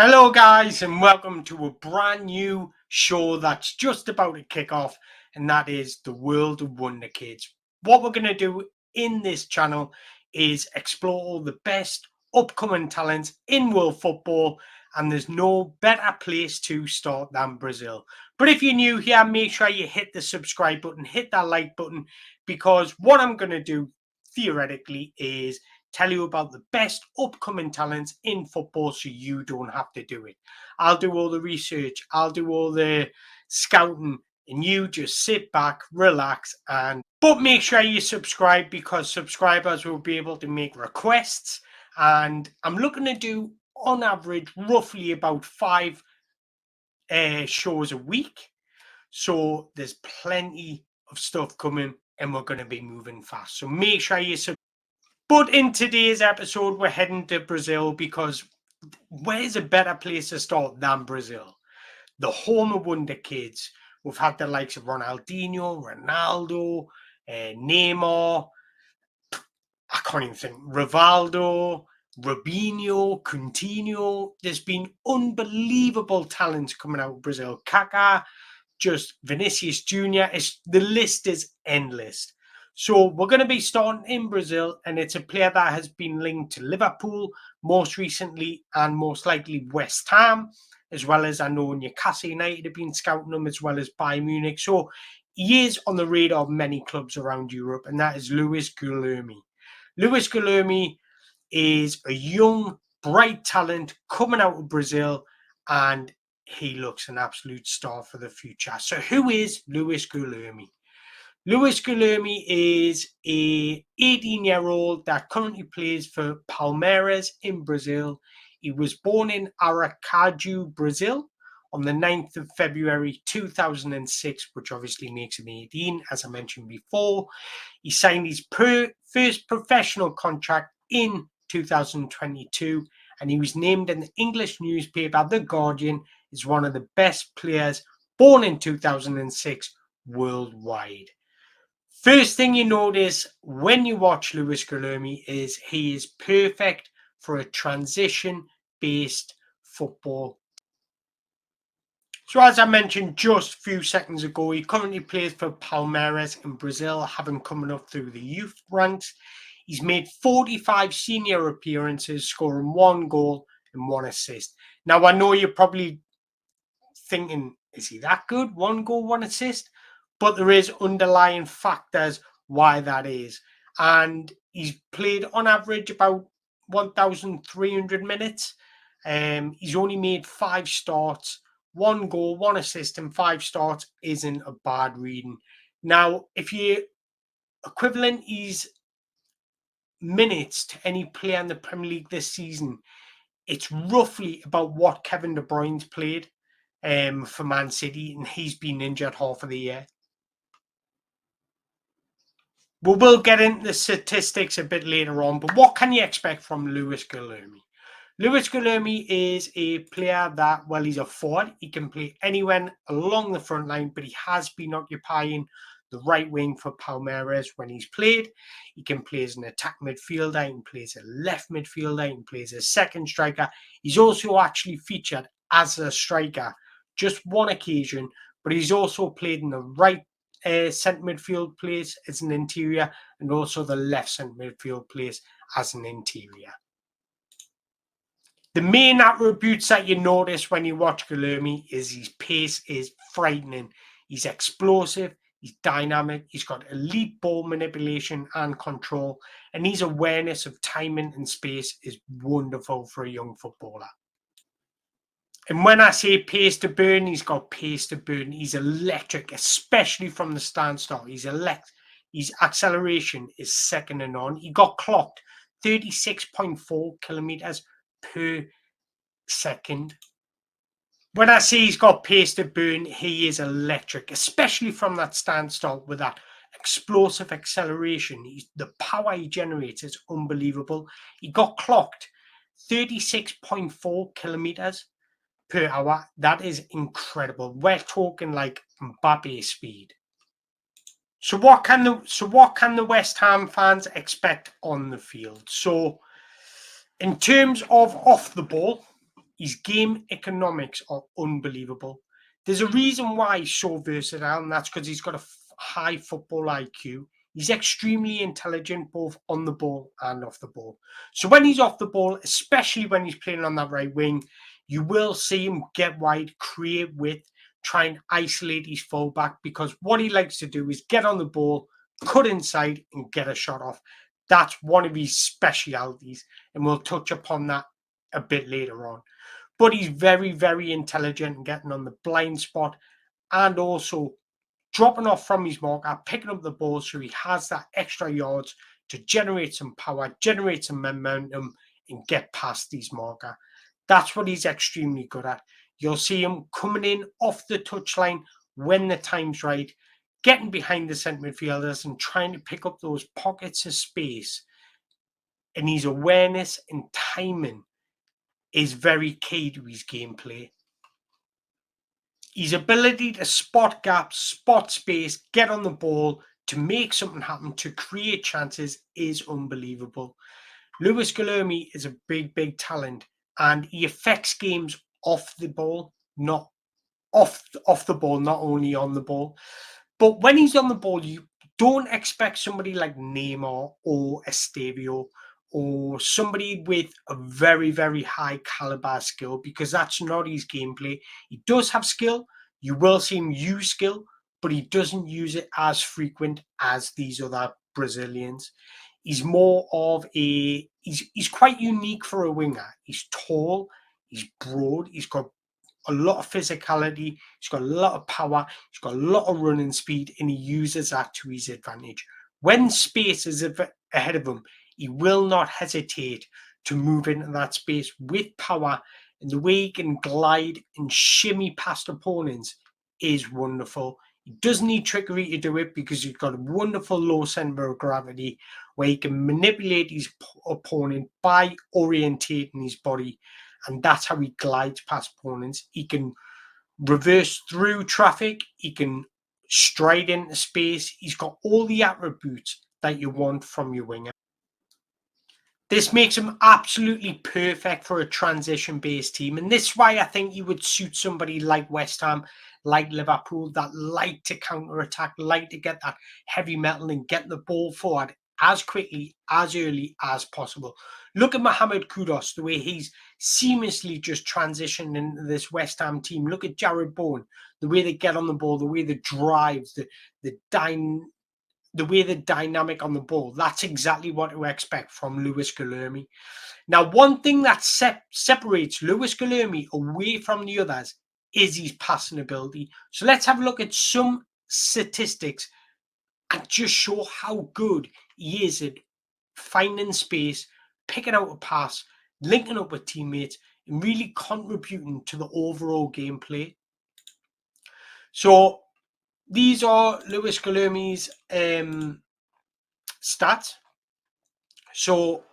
Hello, guys, and welcome to a brand new show that's just about to kick off, and that is the World of Wonder Kids. What we're going to do in this channel is explore all the best upcoming talents in world football, and there's no better place to start than Brazil. But if you're new here, make sure you hit the subscribe button, hit that like button, because what I'm going to do theoretically is tell you about the best upcoming talents in football so you don't have to do it. I'll do all the research, I'll do all the scouting, and you just sit back, relax, but make sure you subscribe because subscribers will be able to make requests. And I'm looking to do on average roughly about 5 shows a week. So there's plenty of stuff coming and we're going to be moving fast. So make sure you subscribe. But in today's episode, we're heading to Brazil because where's a better place to start than Brazil? The home of Wonder Kids. We've had the likes of Ronaldinho, Ronaldo, Neymar, I can't even think, Rivaldo, Robinho, Coutinho. There's been unbelievable talents coming out of Brazil. Kaká, just Vinicius Jr. The list is endless. So we're going to be starting in Brazil, and it's a player that has been linked to Liverpool most recently and most likely West Ham, as well as I know Newcastle United have been scouting him, as well as Bayern Munich. So he is on the radar of many clubs around Europe, and that is Luis Guilherme. Luis Guilherme is a young, bright talent coming out of Brazil, and he looks an absolute star for the future. So who is Luis Guilherme? Luis Guilherme is a 18-year-old that currently plays for Palmeiras in Brazil. He was born in Aracaju, Brazil on the 9th of February 2006, which obviously makes him 18, as I mentioned before. He signed his first professional contract in 2022, and he was named in the English newspaper The Guardian as one of the best players born in 2006 worldwide. First thing you notice when you watch Luis Guilherme is he is perfect for a transition-based football. So as I mentioned just a few seconds ago, he currently plays for Palmeiras in Brazil, having coming up through the youth ranks. He's made 45 senior appearances, scoring 1 goal and 1 assist. Now, I know you're probably thinking, is he that good? 1 goal, 1 assist? But there is underlying factors why that is. And he's played on average about 1,300 minutes. He's only made 5 starts, 1 goal, 1 assist, and 5 starts isn't a bad reading. Now, if you equivalent his minutes to any player in the Premier League this season, it's roughly about what Kevin De Bruyne's played for Man City, and he's been injured half of the year. We will get into the statistics a bit later on, but what can you expect from Luis Guilherme? Luis Guilherme is a player that, well, he's a forward. He can play anywhere along the front line, but he has been occupying the right wing for Palmeiras when he's played. He can play as an attack midfielder, he can play as a left midfielder, he can play as a second striker. He's also actually featured as a striker, just one occasion, but he's also played in the right centre midfield place as an interior and also the left centre midfield place as an interior. The main attributes that you notice when you watch Guilherme is his pace is frightening. He's explosive, he's dynamic, he's got elite ball manipulation and control, and his awareness of timing and space is wonderful for a young footballer. And when I say pace to burn, he's got pace to burn. He's electric, especially from the standstill. His acceleration is second to none. He got clocked 36.4 kilometers per second. When I say he's got pace to burn, he is electric, especially from that standstill with that explosive acceleration. The power he generates is unbelievable. He got clocked 36.4 kilometers per hour. That is incredible. We're talking like Mbappe speed. So what can the West Ham fans expect on the field? So in terms of off the ball, His game economics are unbelievable. There's a reason why he's so versatile, and that's because he's got a high football IQ. He's extremely intelligent both on the ball and off the ball. So when he's off the ball, especially when he's playing on that right wing, you will see him get wide, create width, try and isolate his fullback, because what he likes to do is get on the ball, cut inside, and get a shot off. That's one of his specialities, and we'll touch upon that a bit later on. But he's very, very intelligent and getting on the blind spot and also dropping off from his marker, picking up the ball so he has that extra yards to generate some power, generate some momentum, and get past his marker. That's what he's extremely good at. You'll see him coming in off the touchline when the time's right, getting behind the centre midfielders and trying to pick up those pockets of space. And his awareness and timing is very key to his gameplay. His ability to spot gaps, spot space, get on the ball, to make something happen, to create chances is unbelievable. Lewis Guilherme is a big, big talent, and he affects games off the ball, not off the ball, not only on the ball. But when he's on the ball, you don't expect somebody like Neymar or Estevio or somebody with a very, very high caliber skill, because that's not his gameplay. He does have skill. You will see him use skill, but he doesn't use it as frequent as these other Brazilians. He's more of he's quite unique for a winger. He's tall, he's broad, he's got a lot of physicality, he's got a lot of power, he's got a lot of running speed, and he uses that to his advantage. When space is ahead of him, he will not hesitate to move into that space with power, and the way he can glide and shimmy past opponents is wonderful. He doesn't need trickery to do it, because he's got a wonderful low center of gravity where he can manipulate his opponent by orientating his body, and that's how he glides past opponents. He can reverse through traffic, he can stride into space. He's got all the attributes that you want from your winger. This makes him absolutely perfect for a transition-based team, and this is why I think he would suit somebody like West Ham, like Liverpool, that like to counter-attack, like to get that heavy metal and get the ball forward as quickly, as early as possible. Look at Mohamed Kudus, the way he's seamlessly just transitioned into this West Ham team. Look at Jared Bowen, the way they get on the ball, the way they drive, the way the dynamic on the ball. That's exactly what to expect from Lewis Guilherme. Now, one thing that separates Lewis Guilherme away from the others is his passing ability. So let's have a look at some statistics and just show how good he is at finding space, picking out a pass, linking up with teammates, and really contributing to the overall gameplay. So these are Lewis Guilherme's stats. So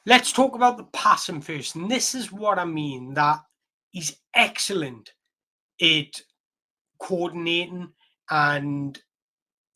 let's talk about the passing first. And this is what I mean, that he's excellent at coordinating and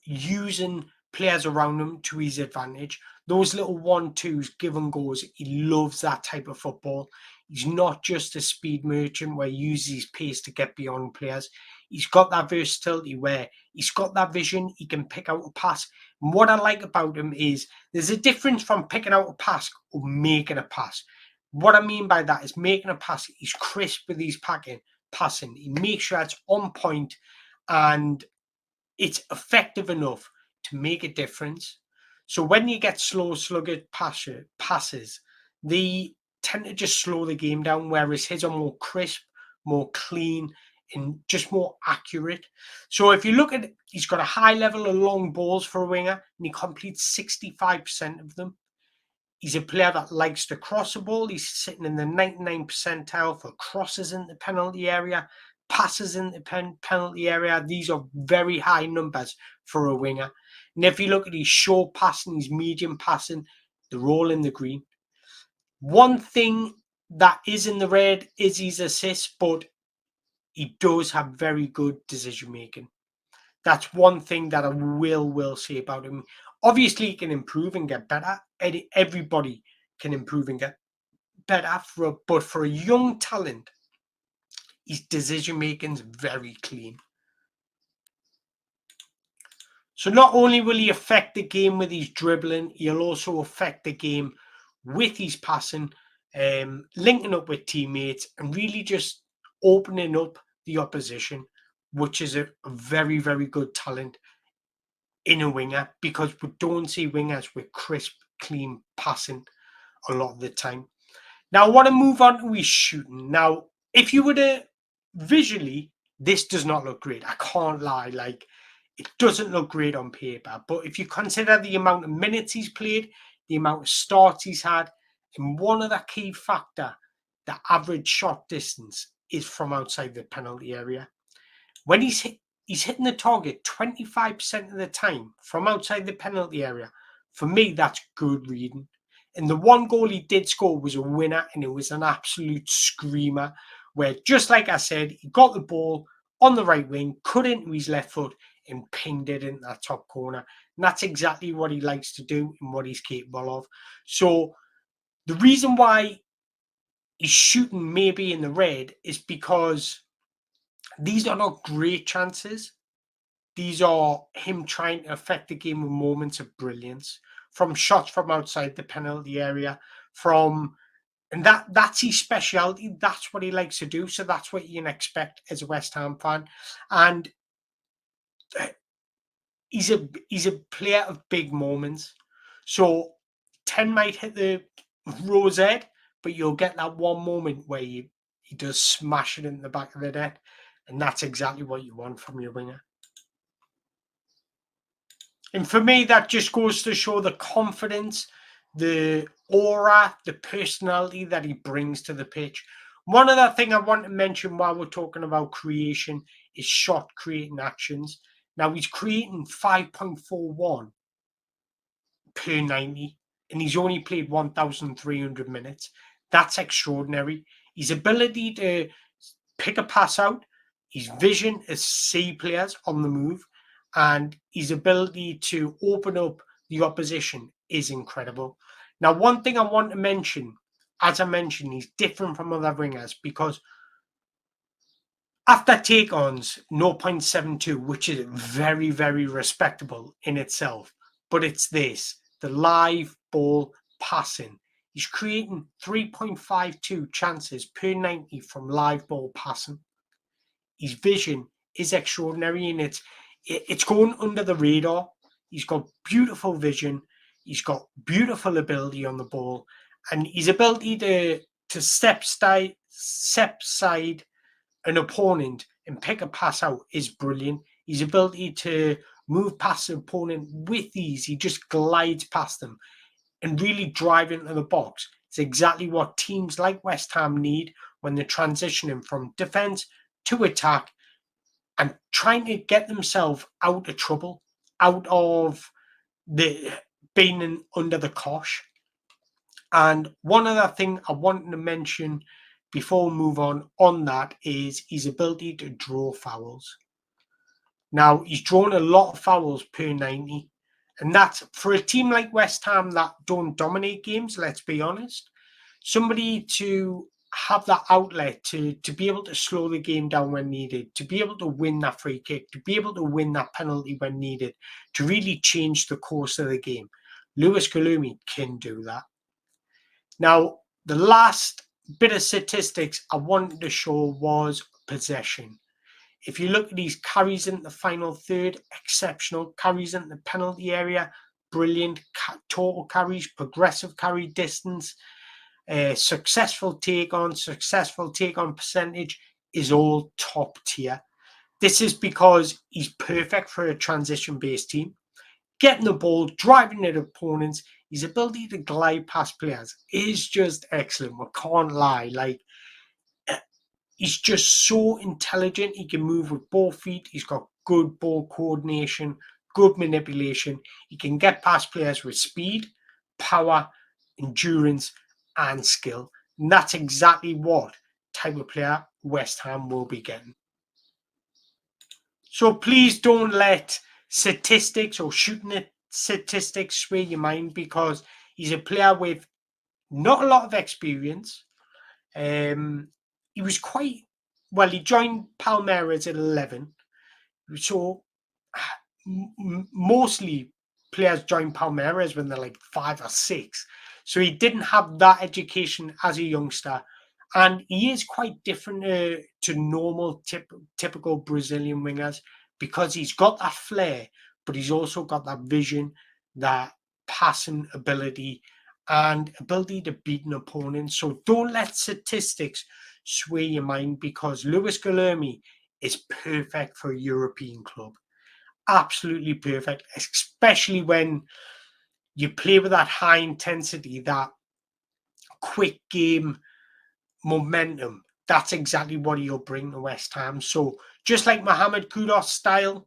using players around him to his advantage. Those little 1-2s, give and goes, he loves that type of football. He's not just a speed merchant where he uses his pace to get beyond players. He's got that versatility where he's got that vision. He can pick out a pass. And what I like about him is there's a difference from picking out a pass or making a pass. What I mean by that is making a pass. He's crisp with his passing. He makes sure it's on point and it's effective enough to make a difference. So when you get slow, sluggish passes, they tend to just slow the game down, whereas his are more crisp, more clean, and just more accurate. So if you look at it, he's got a high level of long balls for a winger, and he completes 65% of them. He's a player that likes to cross a ball. He's sitting in the 99th percentile for crosses in the penalty area, passes in the penalty area. These are very high numbers for a winger. And if you look at his short passing, his medium passing, they're all in the green. One thing that is in the red is his assists, but he does have very good decision making. That's one thing that I will say about him. Obviously, he can improve and get better. Everybody can improve and get better, but for a young talent, his decision making is very clean. So not only will he affect the game with his dribbling, he'll also affect the game with his passing, linking up with teammates, and really just opening up the opposition, which is a very, very good talent in a winger, because we don't see wingers with crisp, clean passing a lot of the time. Now, I want to move on to his shooting. Now, if you were to visually, this does not look great. I can't lie. Like, it doesn't look great on paper. But if you consider the amount of minutes he's played, the amount of starts he's had, and one other key factor, the average shot distance is from outside the penalty area. When he's hitting the target 25% of the time from outside the penalty area. For me, that's good reading. And the one goal he did score was a winner, and it was an absolute screamer, where, just like I said, he got the ball on the right wing, cut into his left foot, and pinged it in that top corner. And that's exactly what he likes to do and what he's capable of. So the reason why he's shooting maybe in the red is because these are not great chances. These are him trying to affect the game with moments of brilliance, from shots from outside the penalty area, and that's his speciality. That's what he likes to do. So that's what you can expect as a West Ham fan. And he's a player of big moments. So 10 might hit the rose head, but you'll get that one moment where he does smash it in the back of the net. And that's exactly what you want from your winger. And for me, that just goes to show the confidence, the aura, the personality that he brings to the pitch. One other thing I want to mention while we're talking about creation is shot creating actions. Now, he's creating 5.41 per 90, and he's only played 1,300 minutes. That's extraordinary. His ability to pick a pass out, his vision to see players on the move, and his ability to open up the opposition is incredible. Now, one thing I want to mention, as I mentioned, he's different from other wingers because after take-ons, 0.72, which is very, very respectable in itself, but it's this, the live ball passing. He's creating 3.52 chances per 90 from live ball passing. His vision is extraordinary, and it's going under the radar. He's got beautiful vision. He's got beautiful ability on the ball, and his ability to step side an opponent and pick a pass out is brilliant. His ability to move past an opponent with ease, he just glides past them and really drive into the box. It's exactly what teams like West Ham need when they're transitioning from defence to attack and trying to get themselves out of trouble, out of the being under the cosh. And one other thing I wanted to mention before we move on that is his ability to draw fouls. Now, he's drawn a lot of fouls per 90, and that's for a team like West Ham that don't dominate games, let's be honest. Somebody to have that outlet to be able to slow the game down when needed, to be able to win that free kick, to be able to win that penalty when needed, to really change the course of the game. Lewis Guilherme can do that. Now, the last bit of statistics I wanted to show was possession. If you look at these carries in the final third, exceptional. Carries in the penalty area, brilliant. Total carries, progressive carry distance, successful take-on percentage is all top tier. This is because he's perfect for a transition-based team. Getting the ball, driving at opponents, his ability to glide past players is just excellent. We can't lie. Like, he's just so intelligent. He can move with both feet. He's got good ball coordination, good manipulation. He can get past players with speed, power, endurance, and skill. And that's exactly what type of player West Ham will be getting. So please don't let statistics or shooting at statistics sway your mind, because he's a player with not a lot of experience. He was quite well. He joined Palmeiras at 11, so mostly players join Palmeiras when they're like 5 or 6. So he didn't have that education as a youngster, and he is quite different to normal typical Brazilian wingers because he's got that flair, but he's also got that vision, that passing ability, and ability to beat an opponent. So don't let statistics sway your mind, because Luis Guilherme is perfect for a European club. Absolutely perfect, especially when you play with that high intensity, that quick game momentum. That's exactly what he'll bring to West Ham. So just like Mohamed Kudus style,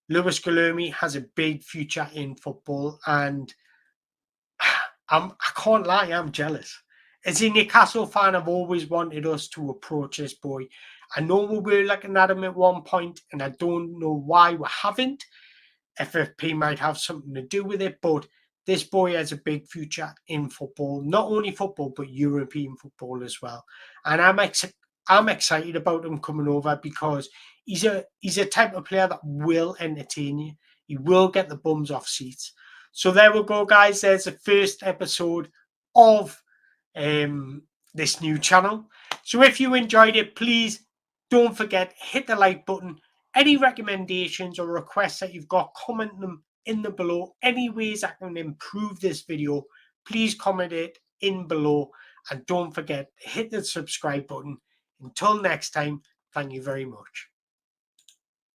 Luis Guilherme has a big future in football, and I can't lie, I'm jealous. As a Newcastle fan, I've always wanted us to approach this boy. I know we were looking at him at one point, and I don't know why we haven't. FFP might have something to do with it, but this boy has a big future in football, not only football, but European football as well. And I'm excited about him coming over, because he's a type of player that will entertain you. He will get the bums off seats. So there we go, guys. There's the first episode of this new channel. So if you enjoyed it, please don't forget, hit the like button. Any recommendations or requests that you've got, comment them in the below. Any ways I can improve this video, please comment it in below. And don't forget, hit the subscribe button. Until next time, thank you very much.